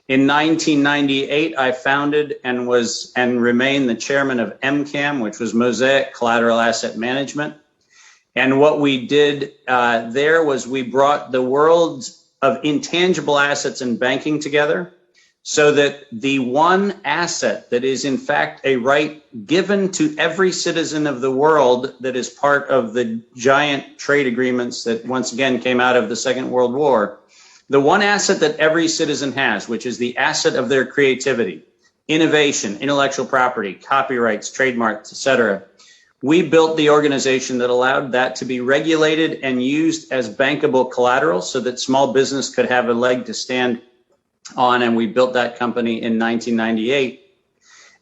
In 1998, I founded and remain the chairman of MCAM, which was Mosaic Collateral Asset Management. And what we did there was we brought the worlds of intangible assets and banking together so that the one asset that is in fact a right given to every citizen of the world that is part of the giant trade agreements that once again came out of the Second World War, the one asset that every citizen has, which is the asset of their creativity, innovation, intellectual property, copyrights, trademarks, etc. We built the organization that allowed that to be regulated and used as bankable collateral so that small business could have a leg to stand on, and we built that company in 1998.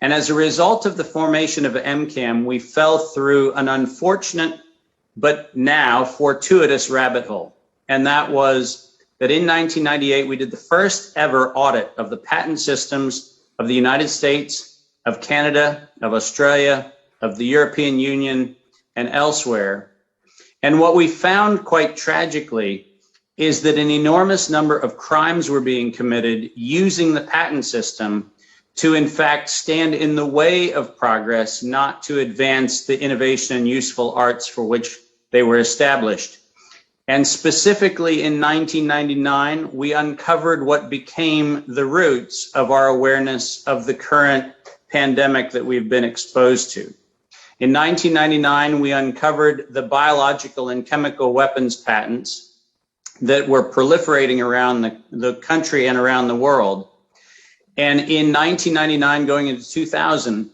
And as a result of the formation of MCAM, we fell through an unfortunate but now fortuitous rabbit hole. And that was that in 1998, we did the first ever audit of the patent systems of the United States, of Canada, of Australia, of the European Union, and elsewhere. And what we found quite tragically is that an enormous number of crimes were being committed using the patent system to, in fact, stand in the way of progress, not to advance the innovation and useful arts for which they were established. And specifically in 1999, we uncovered what became the roots of our awareness of the current pandemic that we've been exposed to. In 1999, we uncovered the biological and chemical weapons patents that were proliferating around the country and around the world. And in 1999, going into 2000,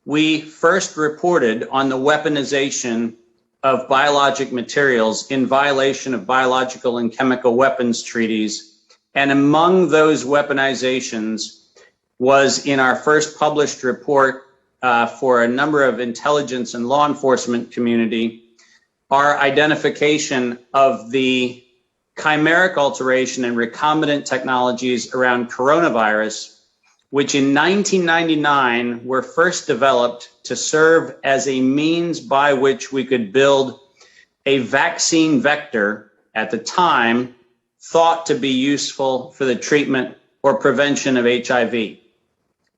we first reported on the weaponization of biologic materials in violation of biological and chemical weapons treaties. And among those weaponizations was in our first published report for a number of intelligence and law enforcement community, our identification of the chimeric alteration and recombinant technologies around coronavirus, which in 1999 were first developed to serve as a means by which we could build a vaccine vector at the time thought to be useful for the treatment or prevention of HIV.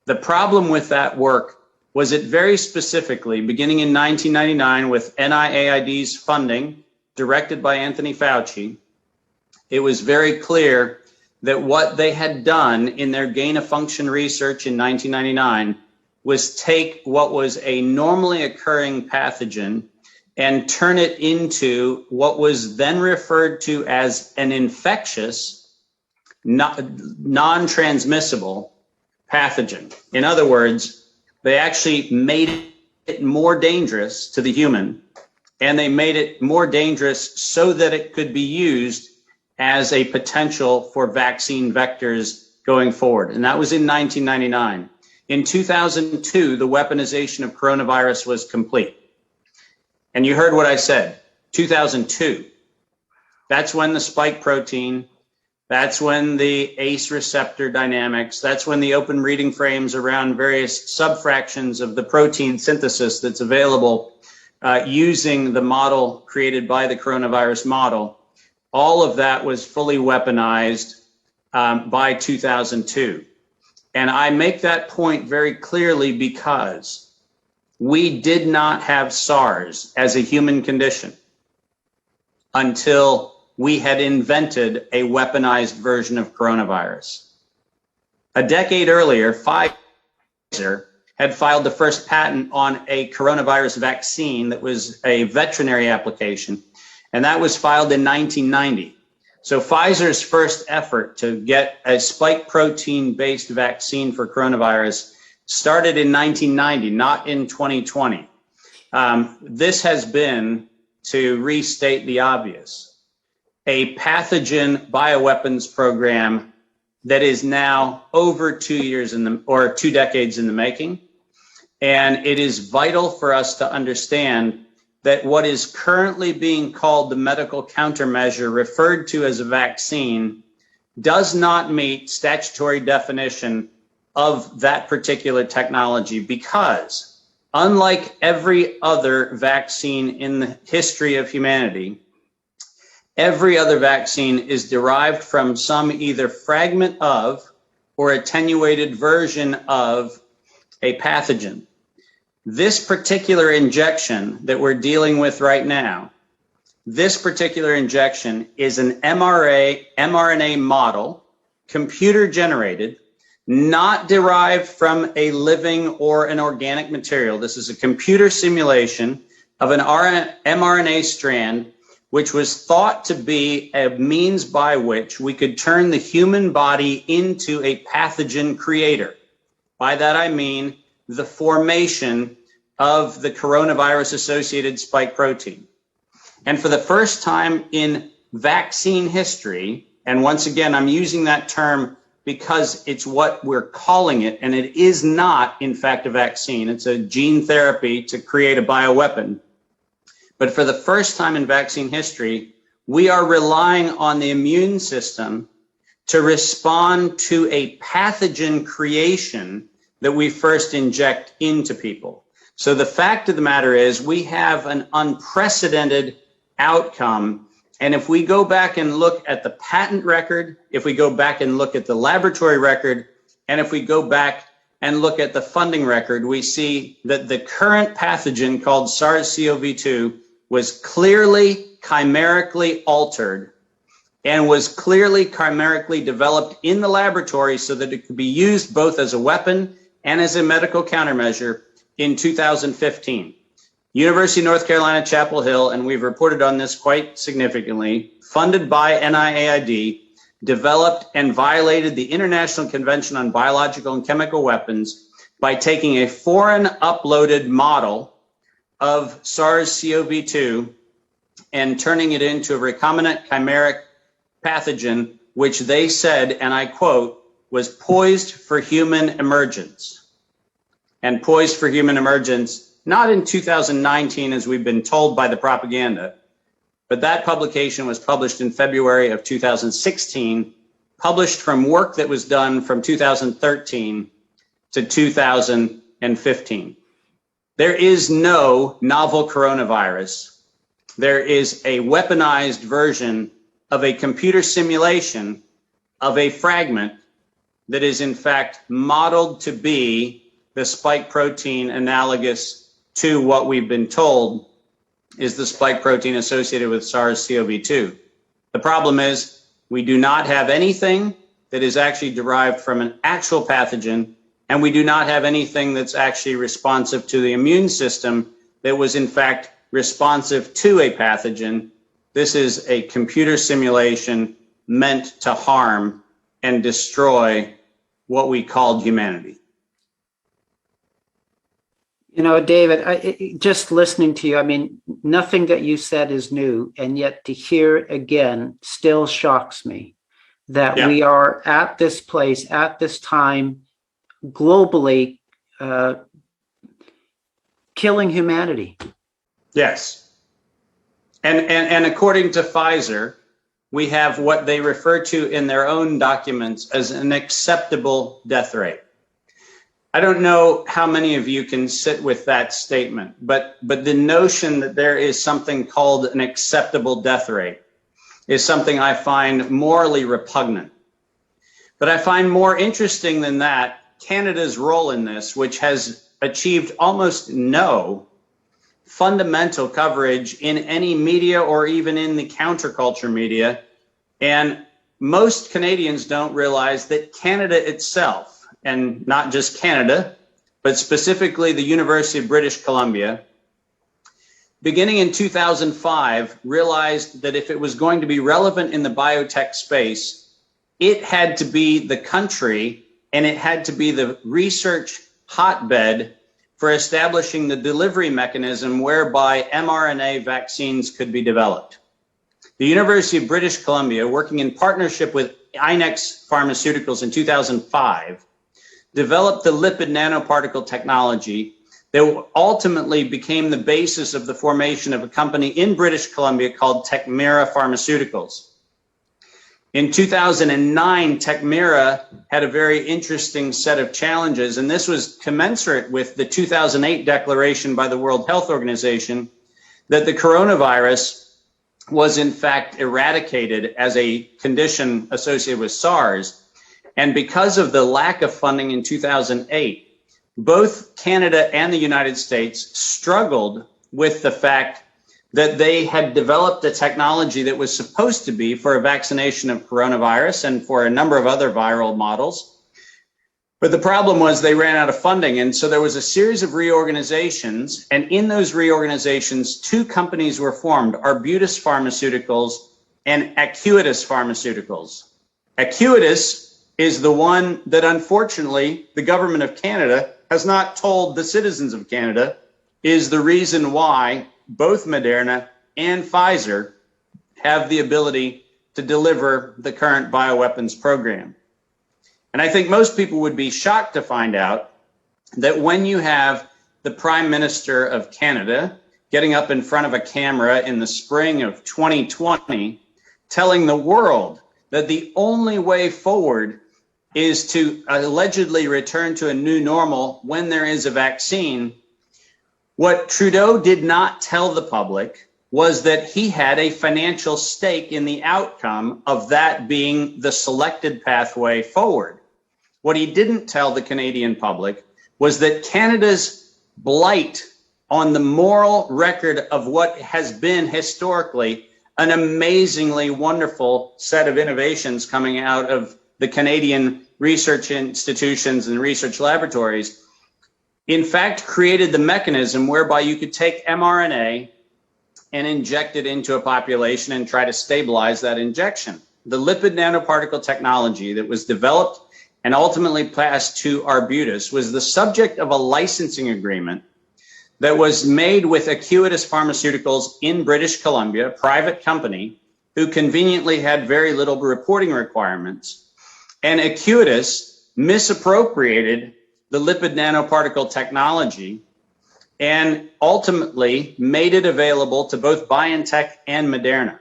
The problem with that work was it very specifically, beginning in 1999 with NIAID's funding directed by Anthony Fauci, it was very clear that what they had done in their gain-of-function research in 1999 was take what was a normally occurring pathogen and turn it into what was then referred to as an infectious, non-transmissible pathogen. In other words, they actually made it more dangerous to the human, and they made it more dangerous so that it could be used as a potential for vaccine vectors going forward. And that was in 1999. In 2002, the weaponization of coronavirus was complete. And you heard what I said, 2002. That's when the spike protein, that's when the ACE receptor dynamics, that's when the open reading frames around various subfractions of the protein synthesis that's available using the model created by the coronavirus model. All of that was fully weaponized by 2002. And I make that point very clearly because we did not have SARS as a human condition until we had invented a weaponized version of coronavirus. A decade earlier, Pfizer had filed the first patent on a coronavirus vaccine that was a veterinary application, and that was filed in 1990. So Pfizer's first effort to get a spike protein-based vaccine for coronavirus started in 1990, not in 2020. This has been, to restate the obvious, a pathogen bioweapons program that is now over 2 decades in the making. And it is vital for us to understand that what is currently being called the medical countermeasure, referred to as a vaccine, does not meet statutory definition of that particular technology, because unlike every other vaccine in the history of humanity, every other vaccine is derived from some either fragment of or attenuated version of a pathogen. This particular injection that we're dealing with right now, this particular injection is an mRNA model, computer generated, not derived from a living or an organic material. This is a computer simulation of an mRNA strand, which was thought to be a means by which we could turn the human body into a pathogen creator. By that I mean the formation of the coronavirus-associated spike protein. And for the first time in vaccine history, and once again, I'm using that term because it's what we're calling it, and it is not, in fact, a vaccine. It's a gene therapy to create a bioweapon. But for the first time in vaccine history, we are relying on the immune system to respond to a pathogen creation that we first inject into people. So the fact of the matter is we have an unprecedented outcome. And if we go back and look at the patent record, if we go back and look at the laboratory record, and if we go back and look at the funding record, we see that the current pathogen called SARS-CoV-2 was clearly chimerically altered and was clearly chimerically developed in the laboratory so that it could be used both as a weapon and as a medical countermeasure in 2015. University of North Carolina, Chapel Hill, and we've reported on this quite significantly, funded by NIAID, developed and violated the International Convention on Biological and Chemical Weapons by taking a foreign uploaded model of SARS-CoV-2 and turning it into a recombinant chimeric pathogen, which they said, and I quote, was poised for human emergence. And poised for human emergence, not in 2019, as we've been told by the propaganda, but that publication was published in February of 2016, published from work that was done from 2013 to 2015. There is no novel coronavirus. There is a weaponized version of a computer simulation of a fragment that is in fact modeled to be the spike protein analogous to what we've been told is the spike protein associated with SARS-CoV-2. The problem is we do not have anything that is actually derived from an actual pathogen, and we do not have anything that's actually responsive to the immune system that was in fact responsive to a pathogen. This is a computer simulation meant to harm and destroy what we called humanity. You know, David, just listening to you, I mean, nothing that you said is new, and yet to hear again still shocks me that we are at this place, at this time, globally, killing humanity. Yes. And according to Pfizer, we have what they refer to in their own documents as an acceptable death rate. I don't know how many of you can sit with that statement, but the notion that there is something called an acceptable death rate is something I find morally repugnant. But I find more interesting than that Canada's role in this, which has achieved almost no fundamental coverage in any media or even in the counterculture media. And most Canadians don't realize that Canada itself, and not just Canada, but specifically the University of British Columbia, beginning in 2005, realized that if it was going to be relevant in the biotech space, it had to be the country and it had to be the research hotbed for establishing the delivery mechanism whereby mRNA vaccines could be developed. The University of British Columbia, working in partnership with Inex Pharmaceuticals in 2005, developed the lipid nanoparticle technology that ultimately became the basis of the formation of a company in British Columbia called Tecmira Pharmaceuticals. In 2009, Tecmira had a very interesting set of challenges, and this was commensurate with the 2008 declaration by the World Health Organization that the coronavirus was in fact eradicated as a condition associated with SARS. And because of the lack of funding in 2008, both Canada and the United States struggled with the fact that they had developed a technology that was supposed to be for a vaccination of coronavirus and for a number of other viral models. But the problem was they ran out of funding. And so there was a series of reorganizations. And in those reorganizations, two companies were formed, Arbutus Pharmaceuticals and Acuitas Pharmaceuticals. Acuitas is the one that, unfortunately, the government of Canada has not told the citizens of Canada is the reason why both Moderna and Pfizer have the ability to deliver the current bioweapons program. And I think most people would be shocked to find out that when you have the Prime Minister of Canada getting up in front of a camera in the spring of 2020, telling the world that the only way forward is to allegedly return to a new normal when there is a vaccine, what Trudeau did not tell the public was that he had a financial stake in the outcome of that being the selected pathway forward. What he didn't tell the Canadian public was that Canada's blight on the moral record of what has been historically an amazingly wonderful set of innovations coming out of the Canadian research institutions and research laboratories, in fact, created the mechanism whereby you could take mRNA and inject it into a population and try to stabilize that injection. The lipid nanoparticle technology that was developed and ultimately passed to Arbutus was the subject of a licensing agreement that was made with Acuitas Pharmaceuticals in British Columbia, a private company who conveniently had very little reporting requirements. And Acuitas misappropriated the lipid nanoparticle technology and ultimately made it available to both BioNTech and Moderna.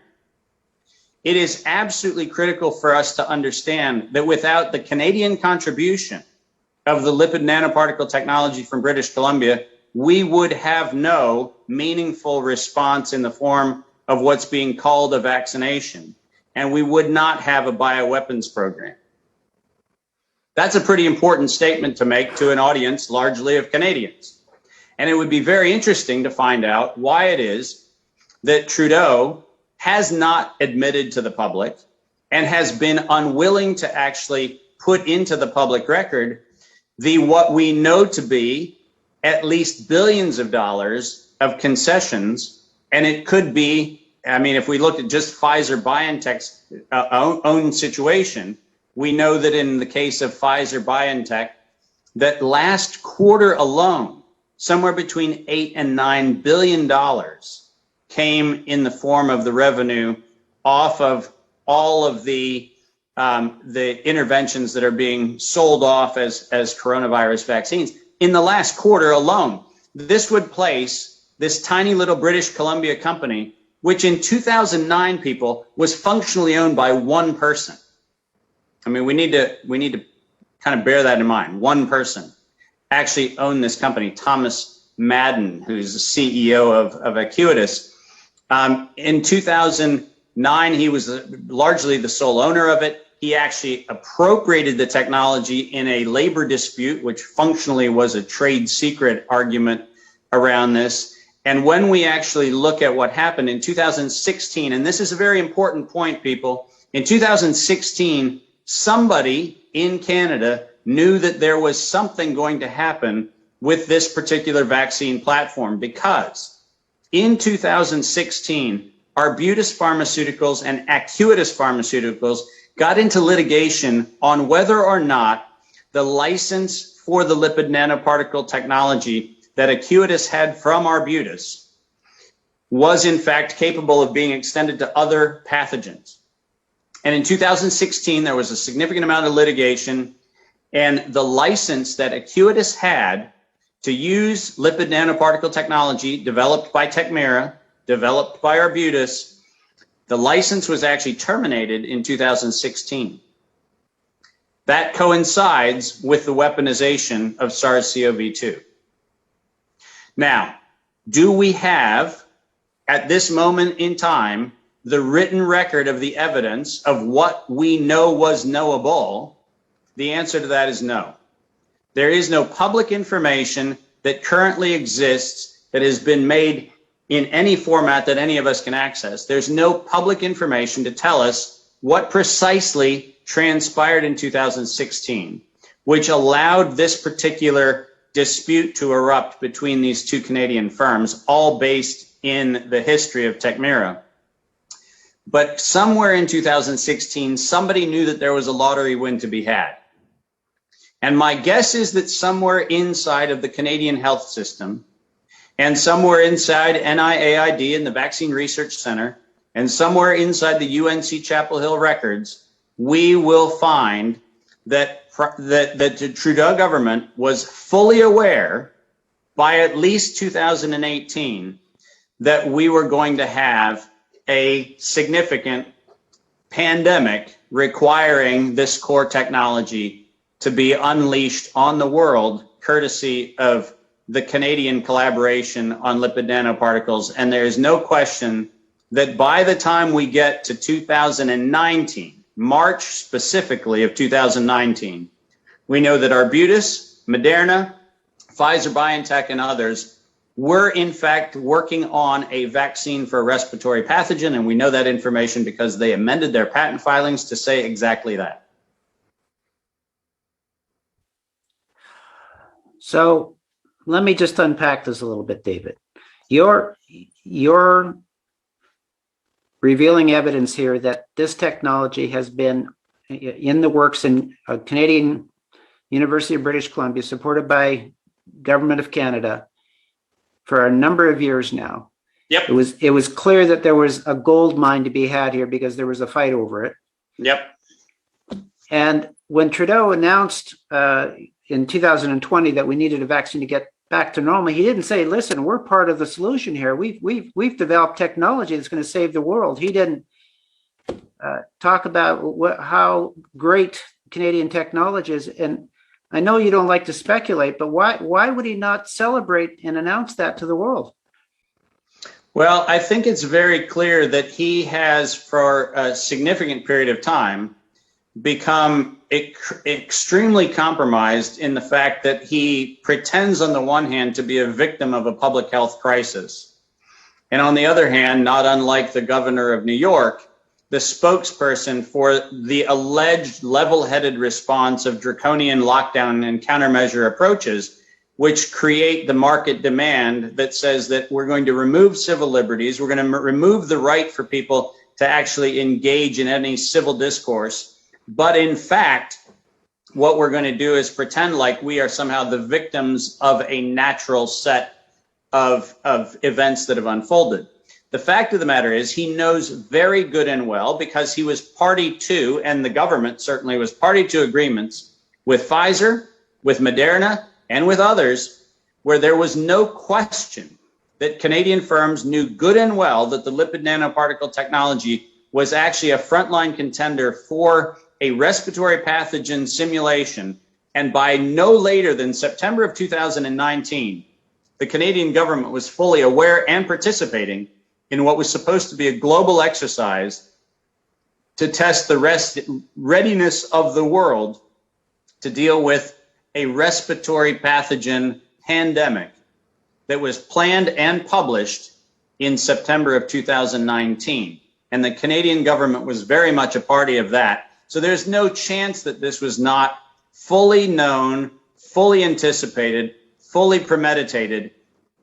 It is absolutely critical for us to understand that without the Canadian contribution of the lipid nanoparticle technology from British Columbia, we would have no meaningful response in the form of what's being called a vaccination, and we would not have a bioweapons program. That's a pretty important statement to make to an audience largely of Canadians. And it would be very interesting to find out why it is that Trudeau has not admitted to the public and has been unwilling to actually put into the public record what we know to be at least billions of dollars of concessions. And it could be, I mean, if we look at just Pfizer BioNTech's own situation, we know that in the case of Pfizer BioNTech, that last quarter alone, somewhere between $8 and $9 billion came in the form of the revenue off of all of the interventions that are being sold off as coronavirus vaccines. In the last quarter alone, this would place this tiny little British Columbia company, which in 2009, people, was functionally owned by one person. I mean, we need to kind of bear that in mind. One person actually owned this company, Thomas Madden, who's the CEO of Acuitas. In 2009, he was largely the sole owner of it. He actually appropriated the technology in a labor dispute, which functionally was a trade secret argument around this. And when we actually look at what happened in 2016, and this is a very important point, people, in 2016, somebody in Canada knew that there was something going to happen with this particular vaccine platform, because in 2016, Arbutus Pharmaceuticals and Acuitas Pharmaceuticals got into litigation on whether or not the license for the lipid nanoparticle technology that Acuitas had from Arbutus was in fact capable of being extended to other pathogens. And in 2016, there was a significant amount of litigation, and the license that Acuitas had to use lipid nanoparticle technology developed by Tecmira, developed by Arbutus, the license was actually terminated in 2016. That coincides with the weaponization of SARS-CoV-2. Now, do we have, at this moment in time, the written record of the evidence of what we know was knowable the answer to that is no. There is no public information that currently exists that has been made in any format that any of us can access. There's no public information to tell us what precisely transpired in 2016, which allowed this particular dispute to erupt between these two Canadian firms, all based in the history of Tecmira. But somewhere in 2016, somebody knew that there was a lottery win to be had. And my guess is that somewhere inside of the Canadian health system, and somewhere inside NIAID and the Vaccine Research Center, and somewhere inside the UNC Chapel Hill records, we will find that the Trudeau government was fully aware by at least 2018 that we were going to have a significant pandemic requiring this core technology to be unleashed on the world, courtesy of the Canadian collaboration on lipid nanoparticles. And there is no question that by the time we get to 2019, March specifically of 2019, we know that Arbutus, Moderna, Pfizer, BioNTech, and others were in fact working on a vaccine for a respiratory pathogen. And we know that information because they amended their patent filings to say exactly that. So let me just unpack this a little bit, David. You're revealing evidence here that this technology has been in the works in Canadian University of British Columbia, supported by Government of Canada for a number of years now. Yep. It was clear that there was a gold mine to be had here because there was a fight over it. Yep. And when Trudeau announced in 2020 that we needed a vaccine to get back to normal, he didn't say, listen, we're part of the solution here. We've developed technology that's going to save the world. He didn't talk about how great Canadian technology is. And I know you don't like to speculate, but why would he not celebrate and announce that to the world? Well, I think it's very clear that he has, for a significant period of time, become extremely compromised in the fact that he pretends on the one hand to be a victim of a public health crisis. And on the other hand, not unlike the governor of New York, the spokesperson for the alleged level-headed response of draconian lockdown and countermeasure approaches, which create the market demand that says that we're going to remove civil liberties, we're going to remove the right for people to actually engage in any civil discourse. But in fact, what we're going to do is pretend like we are somehow the victims of a natural set of events that have unfolded. The fact of the matter is he knows very good and well, because he was party to, and the government certainly was party to, agreements with Pfizer, with Moderna, and with others, where there was no question that Canadian firms knew good and well that the lipid nanoparticle technology was actually a frontline contender for a respiratory pathogen simulation. And by no later than September of 2019, the Canadian government was fully aware and participating in what was supposed to be a global exercise to test the readiness of the world to deal with a respiratory pathogen pandemic that was planned and published in September of 2019. And the Canadian government was very much a party of that. So there's no chance that this was not fully known, fully anticipated, fully premeditated.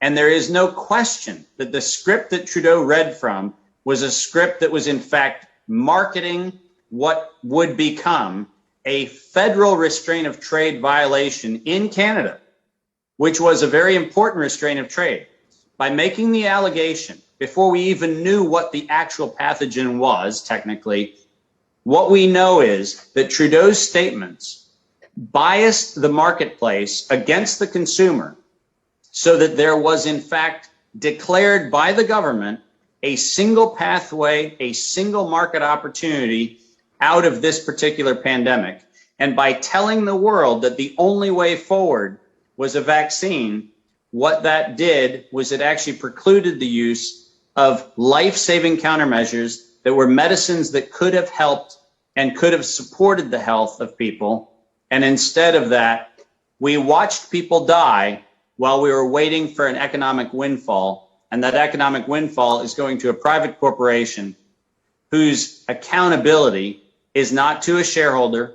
And there is no question that the script that Trudeau read from was a script that was in fact marketing what would become a federal restraint of trade violation in Canada, which was a very important restraint of trade. By making the allegation, before we even knew what the actual pathogen was technically, what we know is that Trudeau's statements biased the marketplace against the consumer, so that there was in fact declared by the government a single pathway, a single market opportunity out of this particular pandemic. And by telling the world that the only way forward was a vaccine, what that did was it actually precluded the use of life-saving countermeasures that were medicines that could have helped and could have supported the health of people And instead of that, we watched people die while we were waiting for an economic windfall. And that economic windfall is going to a private corporation whose accountability is not to a shareholder,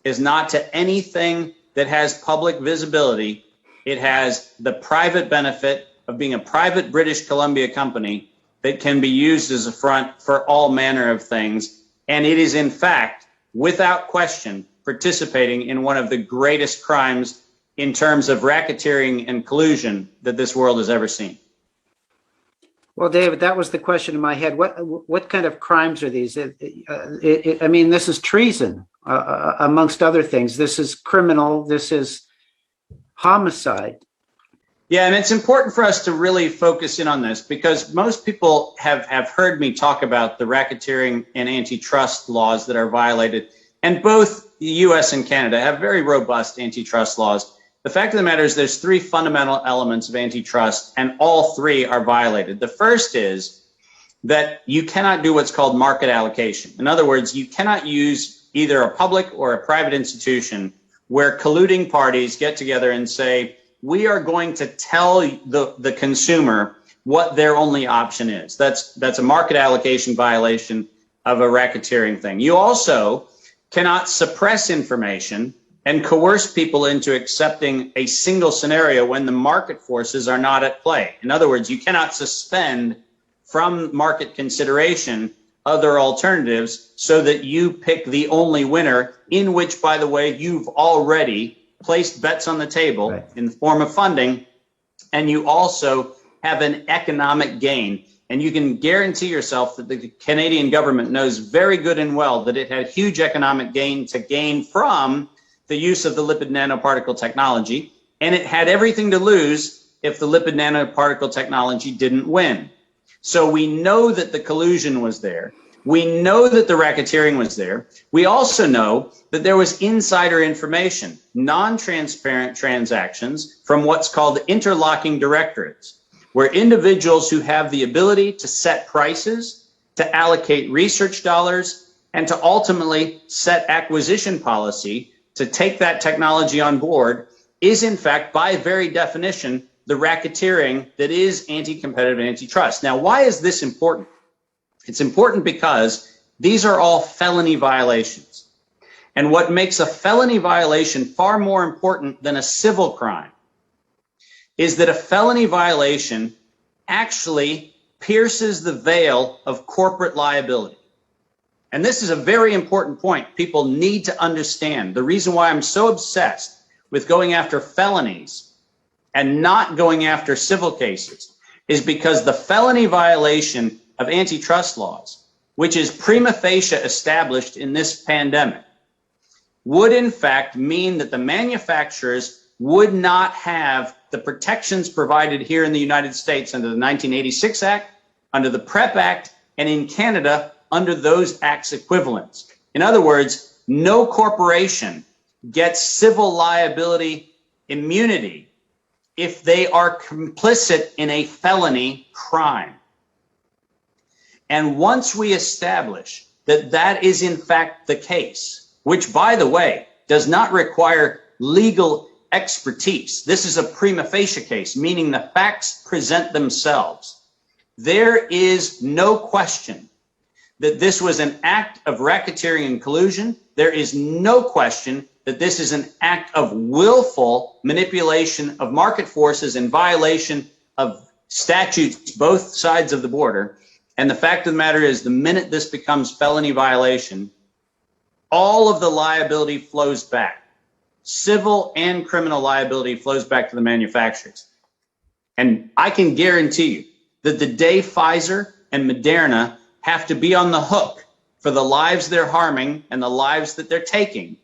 is not to anything that has public visibility. It has the private benefit of being a private British Columbia company that can be used as a front for all manner of things. And it is, in fact, without question, participating in one of the greatest crimes in terms of racketeering and collusion that this world has ever seen. Well, David, that was the question in my head. What kind of crimes are these? I mean, this is treason, amongst other things. This is criminal. This is homicide. Yeah, and it's important for us to really focus in on this because most people have heard me talk about the racketeering and antitrust laws that are violated. And both the US and Canada have very robust antitrust laws. The fact of the matter is there's three fundamental elements of antitrust, and all three are violated. The first is that you cannot do what's called market allocation. In other words, you cannot use either a public or a private institution where colluding parties get together and say, we are going to tell the consumer what their only option is. That's a market allocation violation of a racketeering thing. You also cannot suppress information and coerce people into accepting a single scenario when the market forces are not at play. In other words, you cannot suspend from market consideration other alternatives so that you pick the only winner, in which, by the way, you've already placed bets on the table right. in the form of funding, and you also have an economic gain. And you can guarantee yourself that the Canadian government knows very good and well that it had huge economic gain to gain from the use of the lipid nanoparticle technology, and it had everything to lose if the lipid nanoparticle technology didn't win. So we know that the collusion was there. We know that the racketeering was there. We also know that there was insider information, non-transparent transactions from what's called interlocking directorates, where individuals who have the ability to set prices, to allocate research dollars, and to ultimately set acquisition policy to take that technology on board is, in fact, by very definition, the racketeering that is anti-competitive and antitrust. Now, why is this important? It's important because these are all felony violations. And what makes a felony violation far more important than a civil crime is that a felony violation actually pierces the veil of corporate liability. And this is a very important point people need to understand. The reason why I'm so obsessed with going after felonies and not going after civil cases is because the felony violation of antitrust laws, which is prima facie established in this pandemic, would in fact mean that the manufacturers would not have the protections provided here in the United States under the 1986 Act, under the PrEP Act, and in Canada under those acts equivalents. In other words, no corporation gets civil liability immunity if they are complicit in a felony crime. And once we establish that that is in fact the case, which, by the way, does not require legal expertise. This is a prima facie case, meaning the facts present themselves. There is no question that this was an act of racketeering and collusion. There is no question that this is an act of willful manipulation of market forces in violation of statutes, both sides of the border. And the fact of the matter is, the minute this becomes felony violation, all of the liability flows back. Civil and criminal liability flows back to the manufacturers. And I can guarantee you that the day Pfizer and Moderna have to be on the hook for the lives they're harming and the lives that they're taking,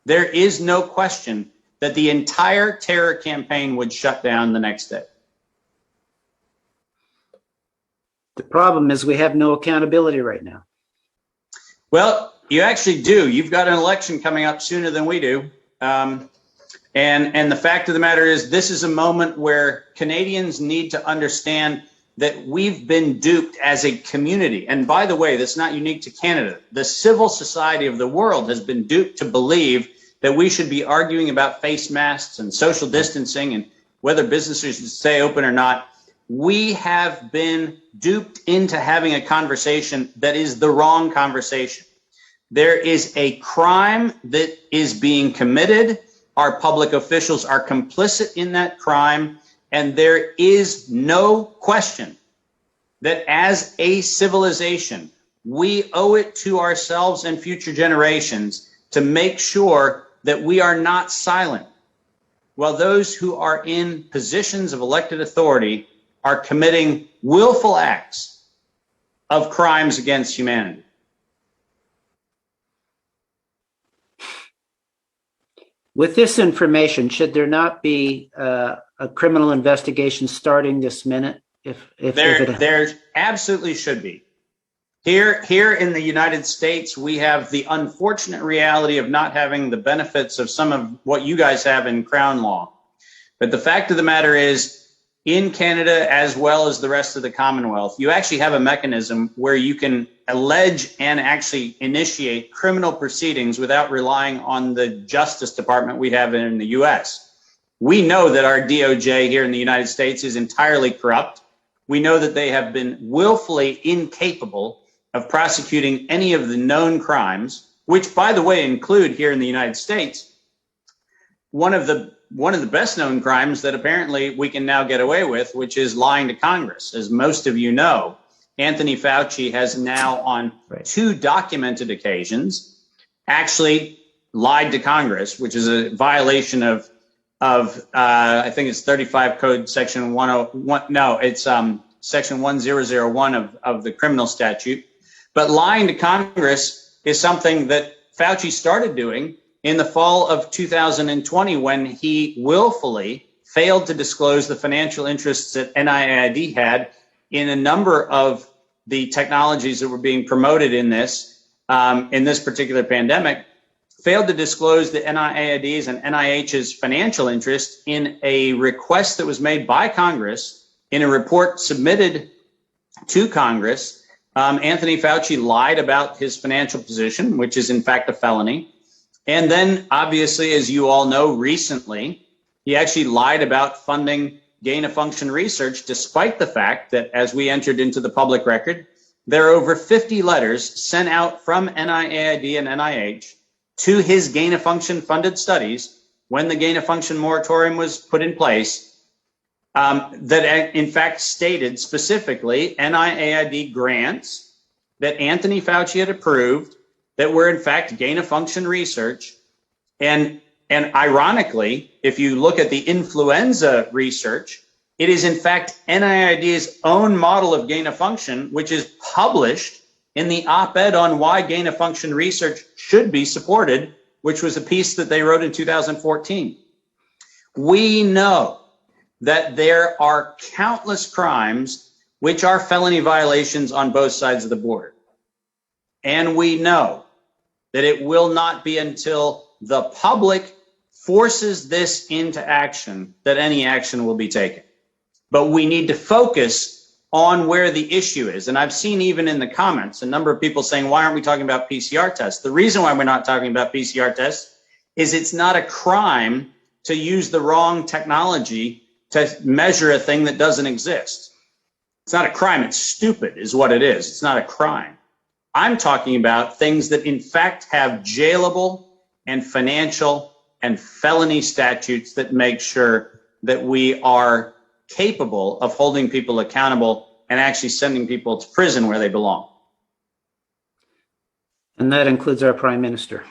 there is no question that the entire terror campaign would shut down the next day. The problem is we have no accountability right now. Well, you actually do. You've got an election coming up sooner than we do. And the fact of the matter is, this is a moment where Canadians need to understand that we've been duped as a community. And by the way, that's not unique to Canada. The civil society of the world has been duped to believe that we should be arguing about face masks and social distancing and whether businesses should stay open or not. We have been duped into having a conversation that is the wrong conversation. There is a crime that is being committed. Our public officials are complicit in that crime, and there is no question that as a civilization, we owe it to ourselves and future generations to make sure that we are not silent while those who are in positions of elected authority are committing willful acts of crimes against humanity. With this information, should there not be a criminal investigation starting this minute? There absolutely should be. Here in the United States, we have the unfortunate reality of not having the benefits of some of what you guys have in Crown law. But the fact of the matter is, in Canada, as well as the rest of the Commonwealth, you actually have a mechanism where you can allege and actually initiate criminal proceedings without relying on the Justice Department we have in the US. We know that our DOJ here in the United States is entirely corrupt. We know that they have been willfully incapable of prosecuting any of the known crimes, which, by the way, include here in the United States, one of the best known crimes that apparently we can now get away with, which is lying to Congress. As most of you know, Anthony Fauci has now on two documented occasions actually lied to Congress, which is a violation of I think it's 35 Code Section 101. No, it's Section 1001 of the criminal statute. But lying to Congress is something that Fauci started doing in the fall of 2020 when he willfully failed to disclose the financial interests that NIAID had in a number of the technologies that were being promoted in this particular pandemic, failed to disclose the NIAID's and NIH's financial interest in a request that was made by Congress in a report submitted to Congress. Anthony Fauci lied about his financial position, which is in fact a felony. And then, obviously, as you all know, recently, he actually lied about funding gain-of-function research, despite the fact that, as we entered into the public record, there are over 50 letters sent out from NIAID and NIH to his gain-of-function funded studies when the gain-of-function moratorium was put in place, that in fact stated specifically NIAID grants that Anthony Fauci had approved that were in fact gain-of-function research. And ironically, if you look at the influenza research, it is in fact NIAID's own model of gain-of-function, which is published in the op-ed on why gain-of-function research should be supported, which was a piece that they wrote in 2014. We know that there are countless crimes which are felony violations on both sides of the border. And we know that it will not be until the public forces this into action that any action will be taken. But we need to focus on where the issue is. And I've seen even in the comments a number of people saying, why aren't we talking about PCR tests? The reason why we're not talking about PCR tests is it's not a crime to use the wrong technology to measure a thing that doesn't exist. It's not a crime. It's stupid is what it is. It's not a crime. I'm talking about things that in fact have jailable and financial and felony statutes that make sure that we are capable of holding people accountable and actually sending people to prison where they belong. And that includes our Prime Minister.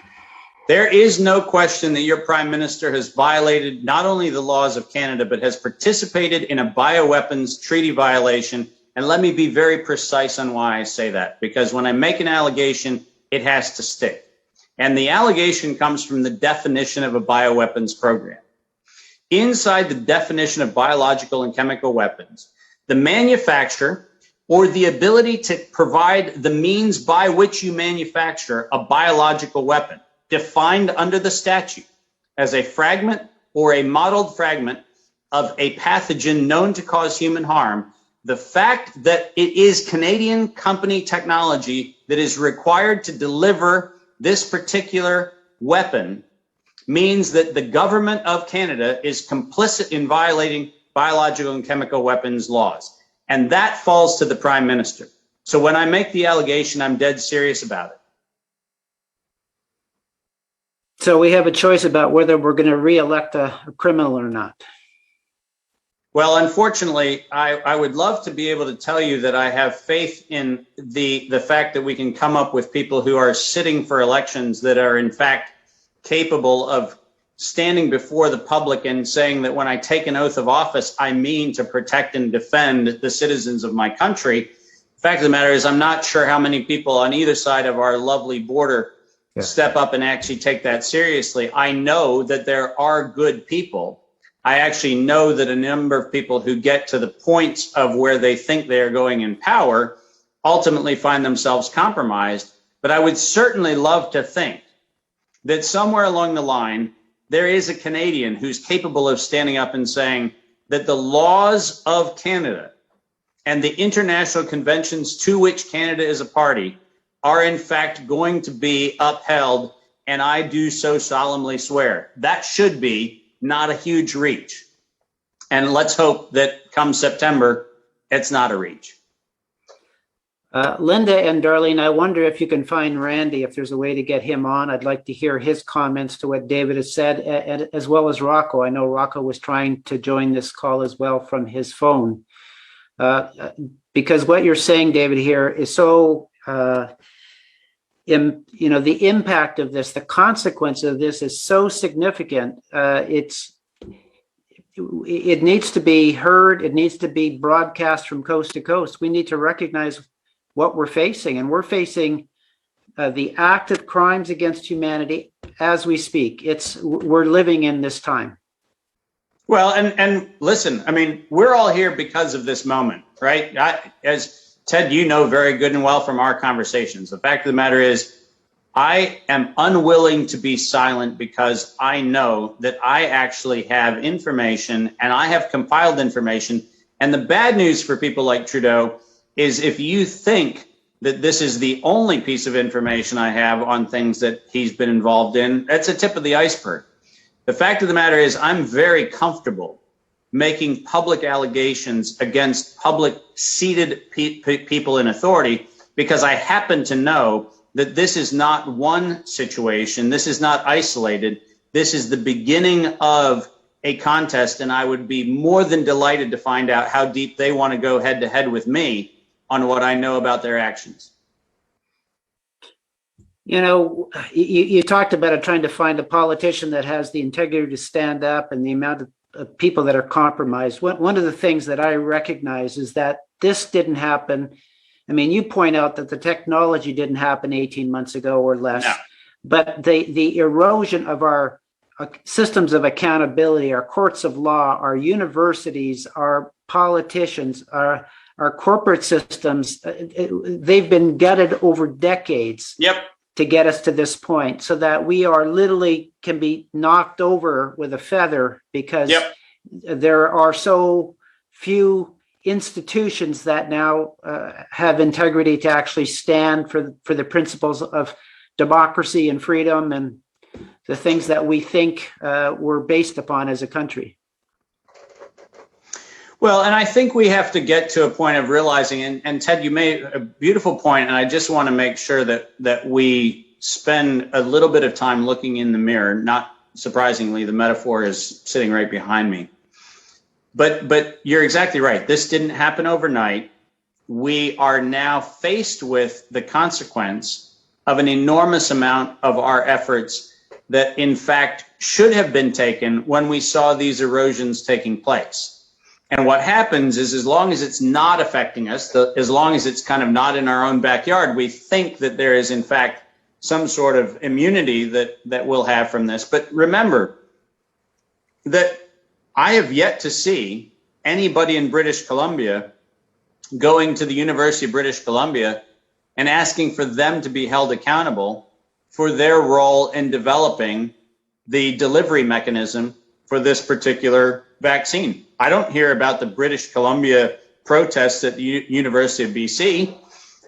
There is no question that your Prime Minister has violated not only the laws of Canada, but has participated in a bioweapons treaty violation. And let me be very precise on why I say that, because when I make an allegation, it has to stick. And the allegation comes from the definition of a bioweapons program. Inside the definition of biological and chemical weapons, the manufacturer or the ability to provide the means by which you manufacture a biological weapon defined under the statute as a fragment or a modeled fragment of a pathogen known to cause human harm, the fact that it is Canadian company technology that is required to deliver this particular weapon means that the government of Canada is complicit in violating biological and chemical weapons laws. And that falls to the Prime Minister. So when I make the allegation, I'm dead serious about it. So we have a choice about whether we're going to re-elect a criminal or not. Well, unfortunately, I would love to be able to tell you that I have faith in the fact that we can come up with people who are sitting for elections that are in fact capable of standing before the public and saying that when I take an oath of office, I mean to protect and defend the citizens of my country. The fact of the matter is, I'm not sure how many people on either side of our lovely border step up and actually take that seriously. I know that there are good people. I actually know that a number of people who get to the points of where they think they are going in power ultimately find themselves compromised. But I would certainly love to think that somewhere along the line, there is a Canadian who's capable of standing up and saying that the laws of Canada and the international conventions to which Canada is a party are in fact going to be upheld, and I do so solemnly swear. That should be not a huge reach. And let's hope that come September, it's not a reach. Linda and Darlene, I wonder if you can find Randy, if there's a way to get him on. I'd like to hear his comments to what David has said, as well as Rocco. I know Rocco was trying to join this call as well from his phone. Because what you're saying, David, here is so, the impact of this, the consequence of this is so significant. It needs to be heard. It needs to be broadcast from coast to coast. We need to recognize what we're facing, and we're facing the active crimes against humanity as we speak. We're living in this time. Well, and listen, I mean, we're all here because of this moment, right? As Ted, you know very good and well from our conversations, the fact of the matter is, I am unwilling to be silent because I know that I actually have information and I have compiled information. And the bad news for people like Trudeau is if you think that this is the only piece of information I have on things that he's been involved in, that's a tip of the iceberg. The fact of the matter is I'm very comfortable making public allegations against public seated people in authority because I happen to know that this is not one situation. This is not isolated. This is the beginning of a contest, and I would be more than delighted to find out how deep they want to go head to head with me on what I know about their actions. You know, you talked about it, trying to find a politician that has the integrity to stand up and the amount of people that are compromised. One of the things that I recognize is that this didn't happen. I mean, you point out that the technology didn't happen 18 months ago or less, no. But the erosion of our systems of accountability, our courts of law, our universities, our politicians, our corporate systems, they've been gutted over decades. Yep. To get us to this point, so that we are literally can be knocked over with a feather because there are so few institutions that now have integrity to actually stand for the principles of democracy and freedom and the things that we think we're based upon as a country. Well, and I think we have to get to a point of realizing, and Ted, you made a beautiful point, and I just want to make sure that we spend a little bit of time looking in the mirror. Not surprisingly, the metaphor is sitting right behind me. But you're exactly right. This didn't happen overnight. We are now faced with the consequence of an enormous amount of our efforts that, in fact, should have been taken when we saw these erosions taking place. And what happens is, as long as it's not affecting us, as long as it's kind of not in our own backyard, we think that there is, in fact, some sort of immunity that we'll have from this. But remember that I have yet to see anybody in British Columbia going to the University of British Columbia and asking for them to be held accountable for their role in developing the delivery mechanism for this particular vaccine. I don't hear about the British Columbia protests at the University of BC,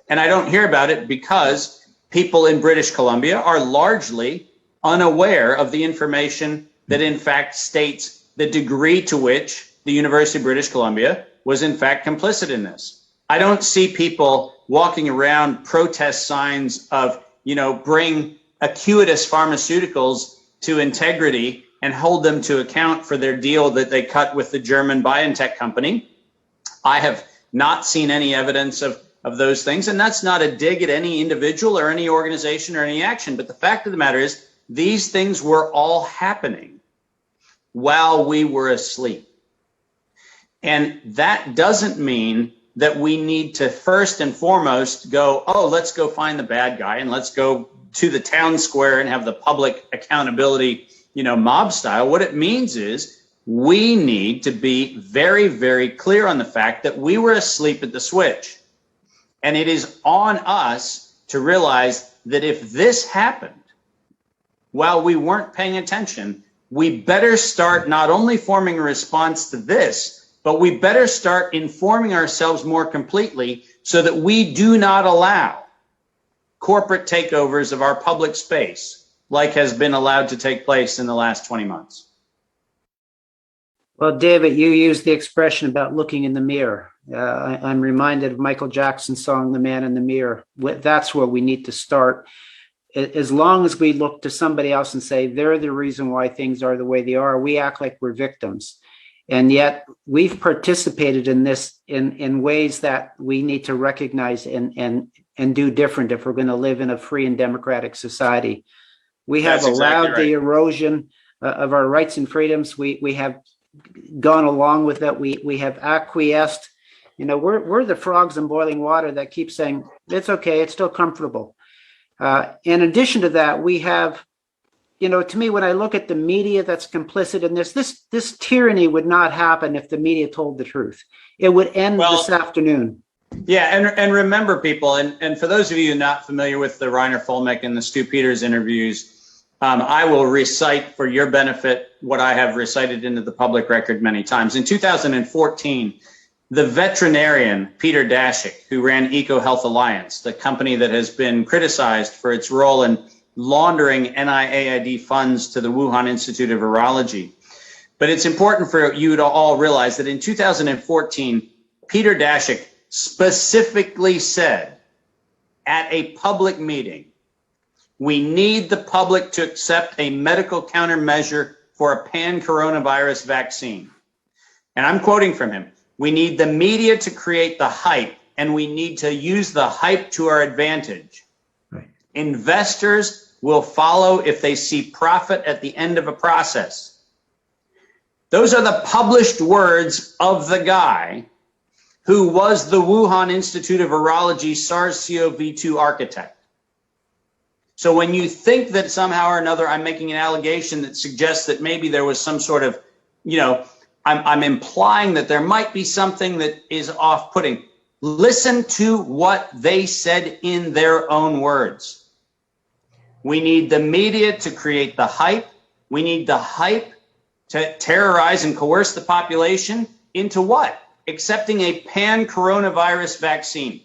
and I don't hear about it because people in British Columbia are largely unaware of the information that in fact states the degree to which the University of British Columbia was in fact complicit in this. I don't see people walking around protest signs of, bring Acuitas Pharmaceuticals to integrity and hold them to account for their deal that they cut with the German BioNTech company. I have not seen any evidence of those things, and that's not a dig at any individual or any organization or any action. But the fact of the matter is, these things were all happening while we were asleep. And that doesn't mean that we need to first and foremost go, oh, let's go find the bad guy and let's go to the town square and have the public accountability, mob style. What it means is we need to be very, very clear on the fact that we were asleep at the switch. And it is on us to realize that if this happened while we weren't paying attention, we better start not only forming a response to this, but we better start informing ourselves more completely so that we do not allow corporate takeovers of our public space like has been allowed to take place in the last 20 months. Well, David, you used the expression about looking in the mirror. I'm reminded of Michael Jackson's song, The Man in the Mirror. That's where we need to start. As long as we look to somebody else and say, they're the reason why things are the way they are, we act like we're victims. And yet we've participated in this in ways that we need to recognize and do different if we're going to live in a free and democratic society. We have allowed the erosion of our rights and freedoms. We have gone along with that. We have acquiesced. We're the frogs in boiling water that keep saying, it's okay, it's still comfortable. In addition to that, we have, to me, when I look at the media that's complicit in this tyranny would not happen if the media told the truth. It would end this afternoon. Yeah, and remember, people, and for those of you not familiar with the Reiner Fulmick and the Stu Peters interviews, I will recite for your benefit what I have recited into the public record many times. In 2014, the veterinarian Peter Daszak, who ran EcoHealth Alliance, the company that has been criticized for its role in laundering NIAID funds to the Wuhan Institute of Virology. But it's important for you to all realize that in 2014, Peter Daszak specifically said at a public meeting, we need the public to accept a medical countermeasure for a pan-coronavirus vaccine. And I'm quoting from him. We need the media to create the hype, and we need to use the hype to our advantage. Right. Investors will follow if they see profit at the end of a process. Those are the published words of the guy who was the Wuhan Institute of Virology SARS-CoV-2 architect. So when you think that somehow or another I'm making an allegation that suggests that maybe there was some sort of, I'm implying that there might be something that is off-putting. Listen to what they said in their own words. We need the media to create the hype. We need the hype to terrorize and coerce the population into what? Accepting a pan-coronavirus vaccine.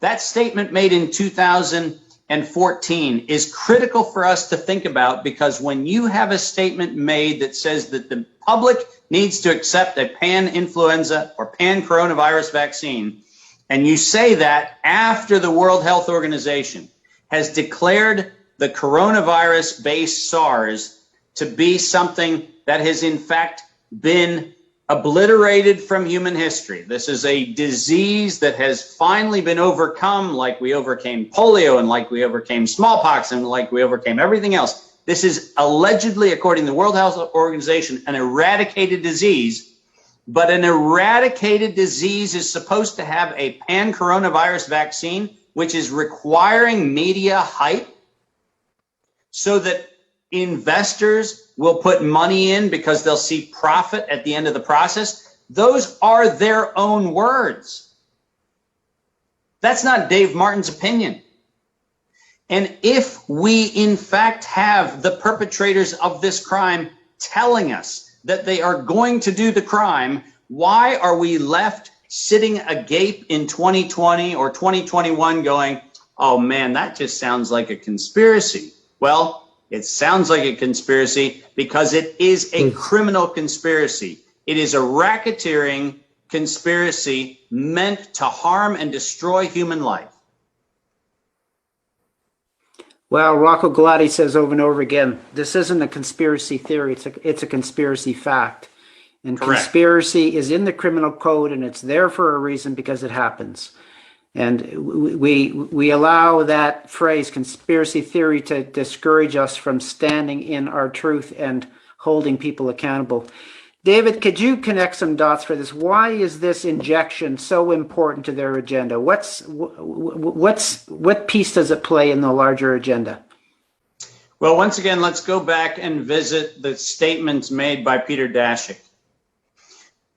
That statement made in 2014 is critical for us to think about, because when you have a statement made that says that the public needs to accept a pan-influenza or pan-coronavirus vaccine, and you say that after the World Health Organization has declared the coronavirus-based SARS to be something that has in fact been obliterated from human history. This is a disease that has finally been overcome, like we overcame polio and like we overcame smallpox and like we overcame everything else. This is allegedly, according to the World Health Organization, an eradicated disease, but an eradicated disease is supposed to have a pan-coronavirus vaccine, which is requiring media hype so that investors will put money in because they'll see profit at the end of the process. Those are their own words. That's not Dave Martin's opinion. And if we in fact have the perpetrators of this crime telling us that they are going to do the crime, why are we left sitting agape in 2020 or 2021 going, oh man, that just sounds like a conspiracy? Well, It sounds like a conspiracy because it is a criminal conspiracy. It is a racketeering conspiracy meant to harm and destroy human life. Well, Rocco Galati says over and over again, this isn't a conspiracy theory, it's a conspiracy fact. And Correct. Conspiracy is in the criminal code, and it's there for a reason because it happens. And we allow that phrase, conspiracy theory, to discourage us from standing in our truth and holding people accountable. David, could you connect some dots for this? Why is this injection so important to their agenda? What piece does it play in the larger agenda? Well, once again, let's go back and visit the statements made by Peter Daszak.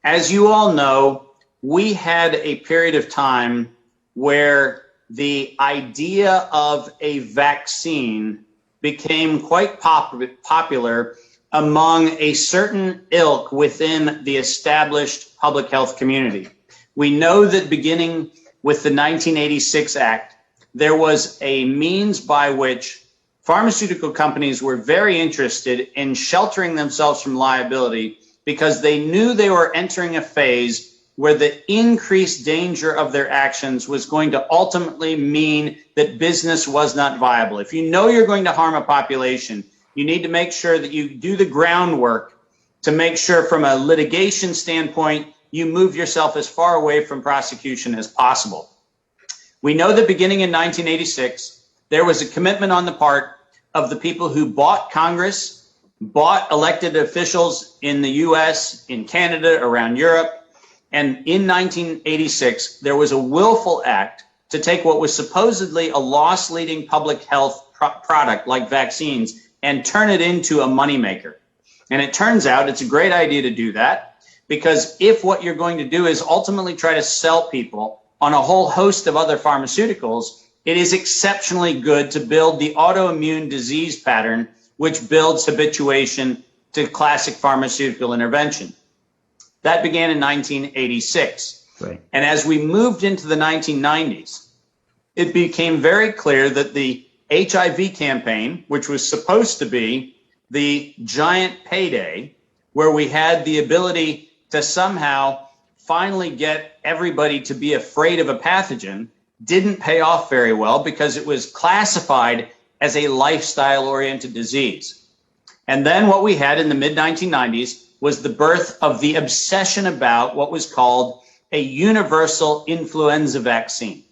As you all know, we had a period of time where the idea of a vaccine became quite popular among a certain ilk within the established public health community. We know that beginning with the 1986 Act, there was a means by which pharmaceutical companies were very interested in sheltering themselves from liability because they knew they were entering a phase where the increased danger of their actions was going to ultimately mean that business was not viable. If you know you're going to harm a population, you need to make sure that you do the groundwork to make sure from a litigation standpoint, you move yourself as far away from prosecution as possible. We know that beginning in 1986, there was a commitment on the part of the people who bought Congress, bought elected officials in the US, in Canada, around Europe. And in 1986, there was a willful act to take what was supposedly a loss-leading public health product like vaccines and turn it into a moneymaker. And it turns out it's a great idea to do that, because if what you're going to do is ultimately try to sell people on a whole host of other pharmaceuticals, it is exceptionally good to build the autoimmune disease pattern, which builds habituation to classic pharmaceutical intervention. That began in 1986. Right. And as we moved into the 1990s, it became very clear that the HIV campaign, which was supposed to be the giant payday where we had the ability to somehow finally get everybody to be afraid of a pathogen, didn't pay off very well because it was classified as a lifestyle-oriented disease. And then what we had in the mid-1990s was the birth of the obsession about what was called a universal influenza vaccine.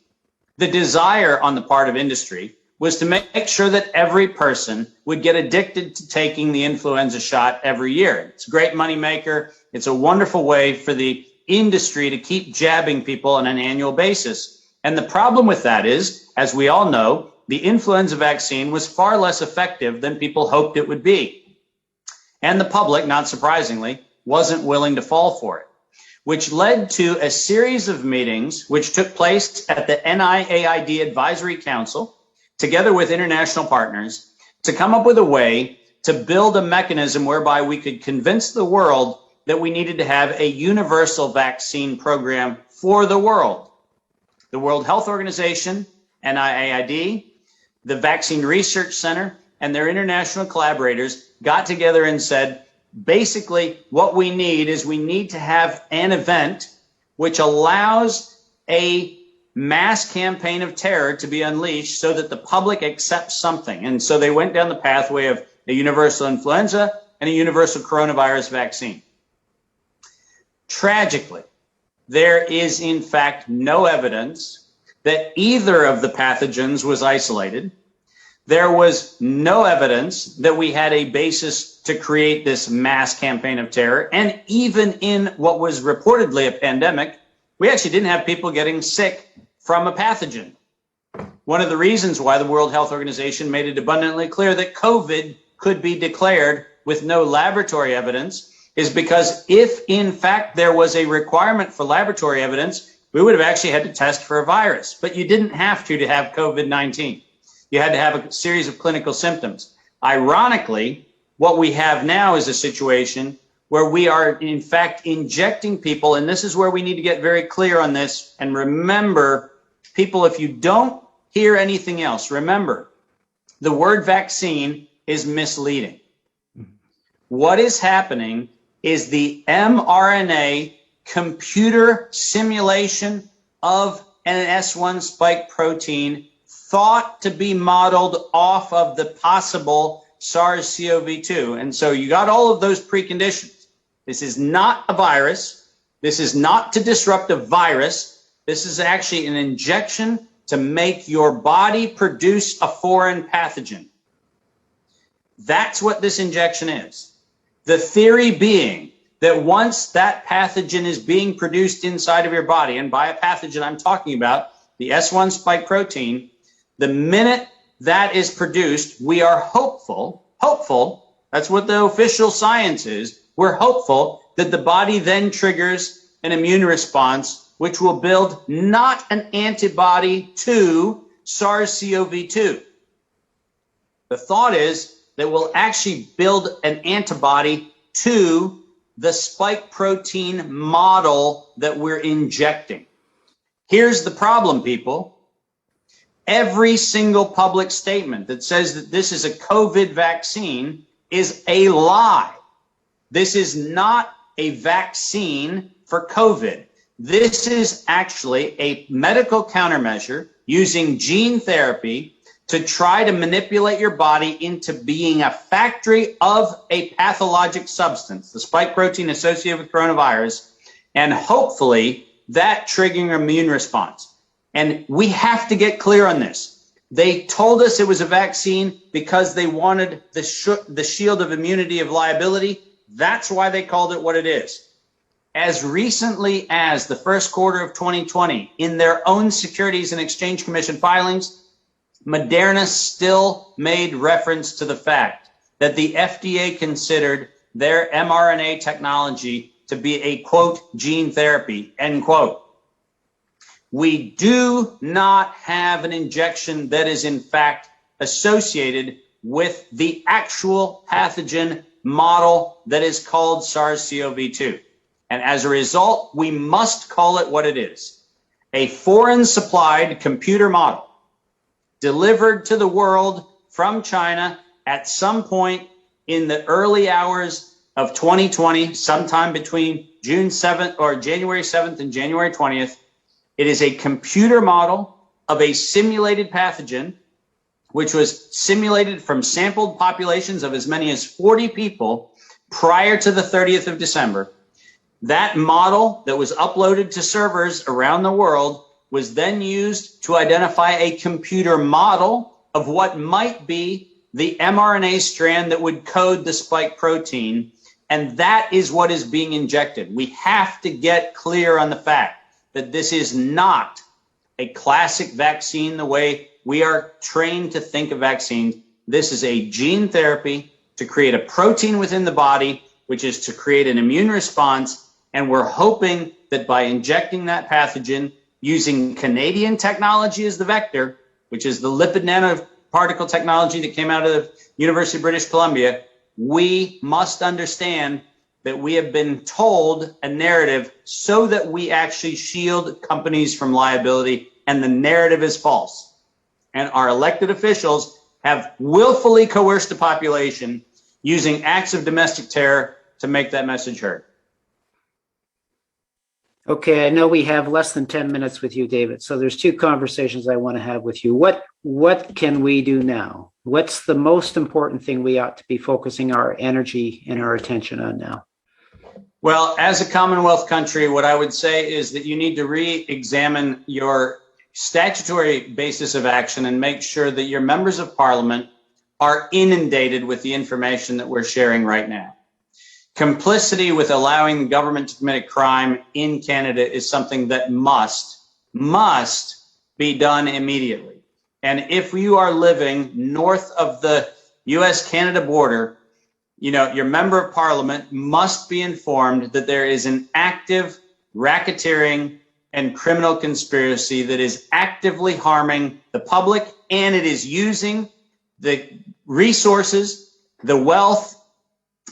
The desire on the part of industry was to make sure that every person would get addicted to taking the influenza shot every year. It's a great moneymaker. It's a wonderful way for the industry to keep jabbing people on an annual basis. And the problem with that is, as we all know, the influenza vaccine was far less effective than people hoped it would be. And the public, not surprisingly, wasn't willing to fall for it, which led to a series of meetings which took place at the NIAID Advisory Council, together with international partners, to come up with a way to build a mechanism whereby we could convince the world that we needed to have a universal vaccine program for the world. The World Health Organization, NIAID, the Vaccine Research Center, and their international collaborators got together and said, basically, what we need is we need to have an event which allows a mass campaign of terror to be unleashed so that the public accepts something. And so they went down the pathway of a universal influenza and a universal coronavirus vaccine. Tragically, there is in fact no evidence that either of the pathogens was isolated. There was no evidence that we had a basis to create this mass campaign of terror. And even in what was reportedly a pandemic, we actually didn't have people getting sick from a pathogen. One of the reasons why the World Health Organization made it abundantly clear that COVID could be declared with no laboratory evidence is because if in fact there was a requirement for laboratory evidence, we would have actually had to test for a virus. But you didn't have to have COVID-19. You had to have a series of clinical symptoms. Ironically, what we have now is a situation where we are in fact injecting people, and this is where we need to get very clear on this. And remember, people, if you don't hear anything else, remember, the word vaccine is misleading. What is happening is the mRNA computer simulation of an S1 spike protein thought to be modeled off of the possible SARS-CoV-2. And so you got all of those preconditions. This is not a virus. This is not to disrupt a virus. This is actually an injection to make your body produce a foreign pathogen. That's what this injection is. The theory being that once that pathogen is being produced inside of your body, and by a pathogen I'm talking about the S1 spike protein, the minute that is produced, we are hopeful, that's what the official science is, we're hopeful that the body then triggers an immune response which will build not an antibody to SARS-CoV-2. The thought is that we'll actually build an antibody to the spike protein model that we're injecting. Here's the problem, people. Every single public statement that says that this is a COVID vaccine is a lie. This is not a vaccine for COVID. This is actually a medical countermeasure using gene therapy to try to manipulate your body into being a factory of a pathologic substance, the spike protein associated with coronavirus, and hopefully that triggering immune response. And we have to get clear on this. They told us it was a vaccine because they wanted the shield of immunity of liability. That's why they called it what it is. As recently as the first quarter of 2020, in their own Securities and Exchange Commission filings, Moderna still made reference to the fact that the FDA considered their mRNA technology to be a, quote, gene therapy, end quote. We do not have an injection that is in fact associated with the actual pathogen model that is called SARS-CoV-2. And as a result, we must call it what it is: a foreign supplied computer model delivered to the world from China at some point in the early hours of 2020, sometime between June 7th or January 7th and January 20th. It is a computer model of a simulated pathogen, which was simulated from sampled populations of as many as 40 people prior to the 30th of December. That model that was uploaded to servers around the world was then used to identify a computer model of what might be the mRNA strand that would code the spike protein. And that is what is being injected. We have to get clear on the fact that this is not a classic vaccine the way we are trained to think of vaccines. This is a gene therapy to create a protein within the body, which is to create an immune response. And we're hoping that by injecting that pathogen using Canadian technology as the vector, which is the lipid nanoparticle technology that came out of the University of British Columbia, we must understand that we have been told a narrative so that we actually shield companies from liability, and the narrative is false. And our elected officials have willfully coerced the population using acts of domestic terror to make that message heard. Okay, I know we have less than 10 minutes with you, David. So there's two conversations I want to have with you. What can we do now? What's the most important thing we ought to be focusing our energy and our attention on now? Well, as a Commonwealth country, what I would say is that you need to re-examine your statutory basis of action and make sure that your members of parliament are inundated with the information that we're sharing right now. Complicity with allowing the government to commit a crime in Canada is something that must be done immediately. And if you are living north of the US-Canada border, you know, your member of parliament must be informed that there is an active racketeering and criminal conspiracy that is actively harming the public, and it is using the resources, the wealth,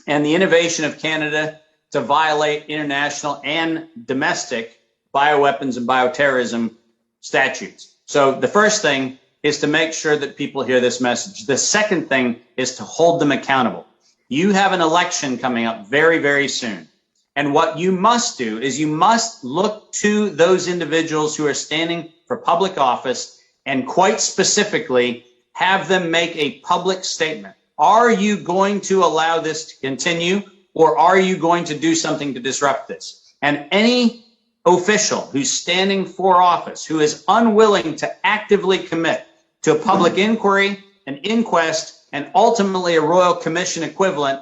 and the innovation of Canada to violate international and domestic bioweapons and bioterrorism statutes. So the first thing is to make sure that people hear this message. The second thing is to hold them accountable. You have an election coming up very, very soon. And what you must do is you must look to those individuals who are standing for public office and quite specifically have them make a public statement. Are you going to allow this to continue, or are you going to do something to disrupt this? And any official who's standing for office who is unwilling to actively commit to a public inquiry, an inquest, and ultimately a royal commission equivalent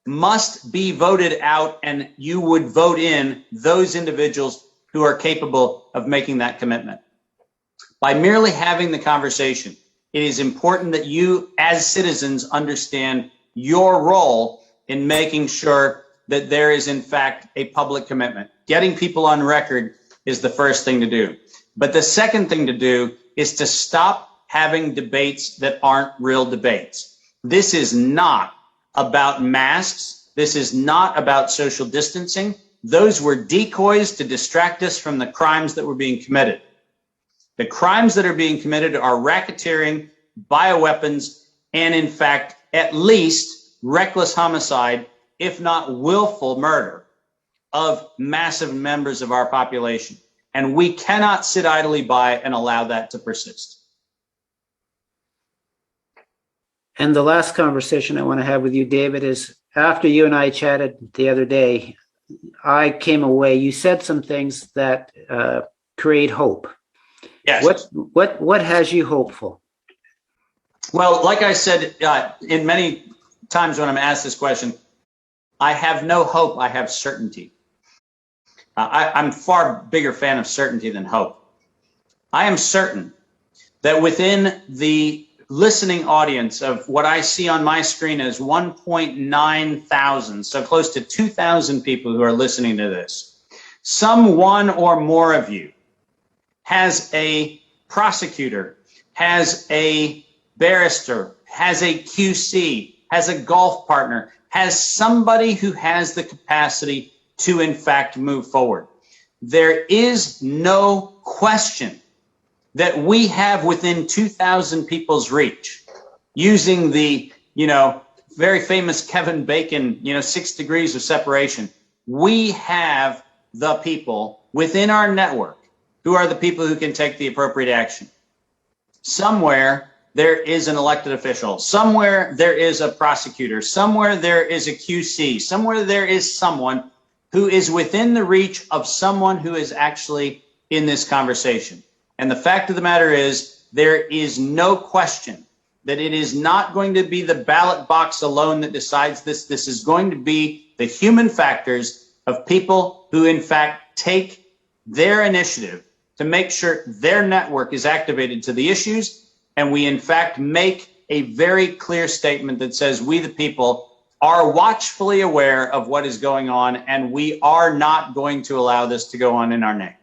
must be voted out, and you would vote in those individuals who are capable of making that commitment. By merely having the conversation, it is important that you as citizens understand your role in making sure that there is in fact a public commitment. Getting people on record is the first thing to do. But the second thing to do is to stop having debates that aren't real debates. This is not about masks. This is not about social distancing. Those were decoys to distract us from the crimes that were being committed. The crimes that are being committed are racketeering, bioweapons, and in fact, at least reckless homicide, if not willful murder of massive members of our population. And we cannot sit idly by and allow that to persist. And the last conversation I want to have with you, David, is after you and I chatted the other day, I came away, you said some things that create hope. Yes. What has you hopeful? Well, like I said, in many times when I'm asked this question, I have no hope, I have certainty. I'm far bigger fan of certainty than hope. I am certain that within the listening audience of what I see on my screen as 1.9 thousand, so close to 2,000 people who are listening to this, some one or more of you has a prosecutor, has a barrister, has a QC, has a golf partner, has somebody who has the capacity to in fact move forward. There is no question that we have within 2,000 people's reach, using the, very famous Kevin Bacon, 6 degrees of separation. We have the people within our network who are the people who can take the appropriate action. Somewhere there is an elected official. Somewhere there is a prosecutor. Somewhere there is a QC. Somewhere there is someone who is within the reach of someone who is actually in this conversation. And the fact of the matter is, there is no question that it is not going to be the ballot box alone that decides this. This is going to be the human factors of people who, in fact, take their initiative to make sure their network is activated to the issues. And we, in fact, make a very clear statement that says we, the people, are watchfully aware of what is going on, and we are not going to allow this to go on in our name.